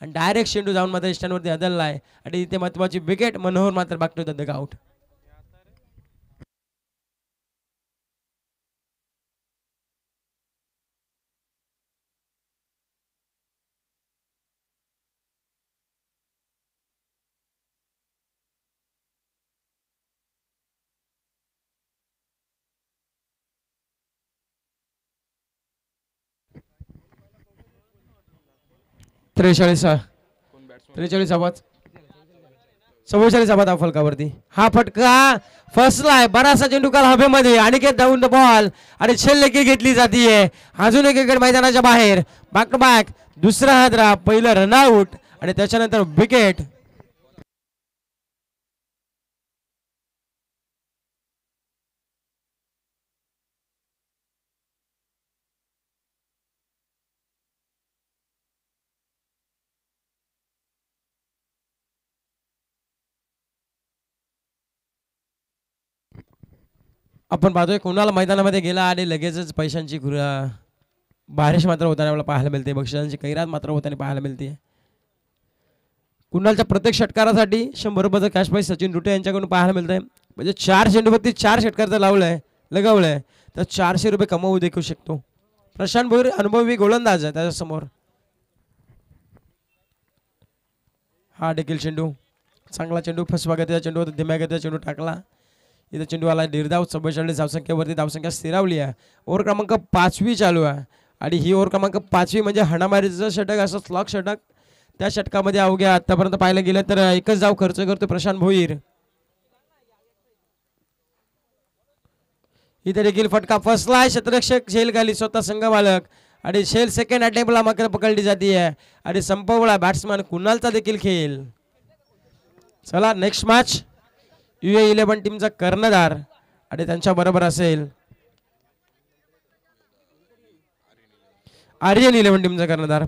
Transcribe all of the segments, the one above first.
आणि डायरेक्ट चेंडू जाऊन मात्र स्टँडवरती हदलला आहे आणि इथे महत्वाची विकेट. मनोहर मात्र बागतो द आउट. त्रेचाळीस आवाज 44 धावा फलकावरती. हा फटका फसलाय. बराचसा चेंडू काल हवेमध्ये. अनिकेत डाऊन द बॉल आणि छेल देखील घेतली जातीये. अजून एक विकेट मैदानाच्या बाहेर. बॅक टू बॅक दुसरा हादरा. पहिलं रनआउट आणि त्याच्यानंतर विकेट. आपण पाहतोय कुणाला मैदानामध्ये गेला आणि लगेचच पैशांची बारिश मात्र होताना आपल्याला पाहायला मिळते. बक्षिसांची कैरात मात्र होताना पाहायला मिळते. कुणालच्या प्रत्येक षटकारासाठी 100 रुपयाचं कॅश प्राइस सचिन रुटे यांच्याकडून पाहायला मिळतंय. म्हणजे 4 चेंडूवरती 4 षटकार जर लगावलंय तर 400 रुपये कमवू देखू शकतो. प्रशांत भोईर अनुभवी गोलंदाज आहे त्याच्यासमोर. हा देखील चेंडू चांगला चेंडू. फसवागतीचा चेंडू होता. धीम्यागतीचा चेंडू टाकला. इथं चेंडू आला निर्धाव. 44 धावसंख्येवरती धावसंख्या स्थिरावली आहे. ओव्हर क्रमांक 5वी चालू आहे आणि ही ओव्हर क्रमांक 5वी म्हणजे हाणामारीचं षटक असं स्लॉक षटक. त्या षटकामध्ये अवघ्या आतापर्यंत पाहायला गेलं तर एकच धाव खर्च करतो प्रशांत भोईर. इथे देखील फटका फसलाय. क्षेत्ररक्षक झेल खाली स्वतः संघ मालक आणि झेल सेकंड अटेम्प्टला मात्र पकडली जाते आणि संपवला बॅट्समॅन कुणालचा देखील खेळ. चला नेक्स्ट मॅच. UA11 टीमचा कर्णधार आणि त्यांच्या बरोबर असेल आर्यन 11 टीमचा कर्णधार.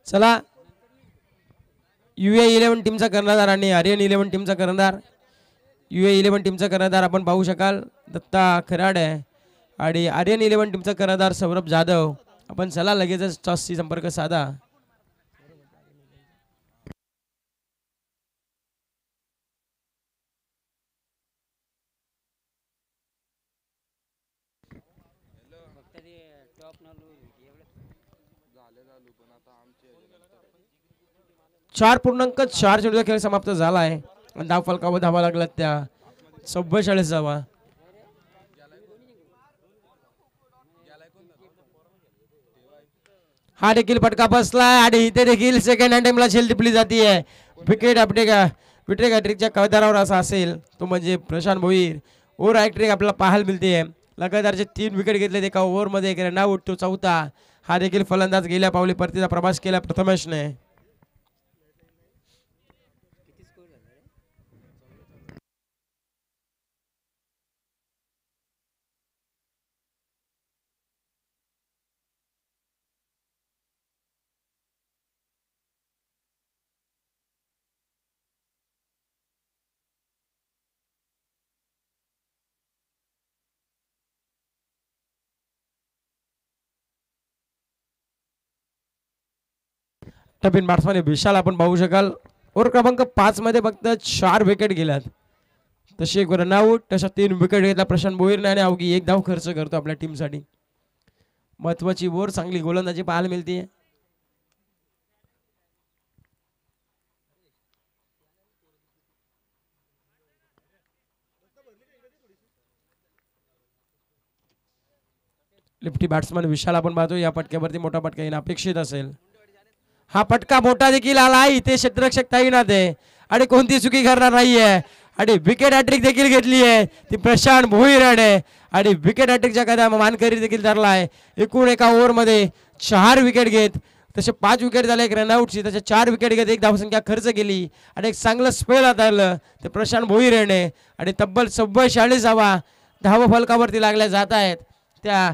चला UA11 टीमचा कर्णधार आणि आर्यन 11 टीमचा कर्णधार. UA11 टीमचा कर्णधार आपण पाहू शकाल दत्ता खराडे आणि आर्यन 11 टीमचा कर्णधार सौरभ जाधव. आपण चला लगेचच टॉसशी संपर्क साधा. चार पूर्णांक 4 चेंडूचा खेळ समाप्त झाला आहे आणि धाव फलकावर धावा लागला त्या 44 धावा. हा देखील फटका बसलाय आणि इथे देखील सेकंड टाइमला झेल टिपली जाते. विकेट विकेट हॅट्रिकच्या कवदारावर असा असेल तो म्हणजे प्रशांत भोईर. ओव्हर हॅट्रिक आपल्याला पाहायला मिळते. लगातारचे 3 विकेट घेतले एका ओव्हरमध्ये. एक रनआउट तो चौथा. हा देखील फलंदाज गेल्या पावली परतीचा प्रवास केला प्रथमेशने. टपिन बॅट्समॅन विशाल आपण पाहू शकाल. ओव्हर क्रमांक 5 मध्ये फक्त 4 विकेट गेल्यात. तशी एक रनआउट तशा 3 विकेट घेतला प्रशांत भोईरने आणि अवघी 1 धाव खर्च करतो आपल्या टीमसाठी. महत्वाची ओव्हर चांगली गोलंदाजी पाहायला मिळते. लिफ्टी बॅट्समॅन विशाल आपण पाहतो. या पटक्यावरती मोठा पटका येणं अपेक्षित असेल. हा पटका मोठा देखील आला. इथे क्षेत्ररक्षक तैनात आहे आणि कोणती चुकी करणार नाहीये आणि विकेट हॅट्रिक देखील घेतली आहे ती प्रशांत भोईरने आणि विकेट हॅट्रिकच्या कदा मानकरी देखील धरलाय. एकूण एका ओव्हरमध्ये 4 विकेट घेत तसे 5 विकेट झाले. एक रनआउटची तसे 4 विकेट घेत 1 धावसंख्या खर्च केली आणि एक चांगलं स्पेल हाताळलं ते प्रशांत भोईरने आणि तब्बल 44 धावा फलकावरती लागल्या जात आहेत त्या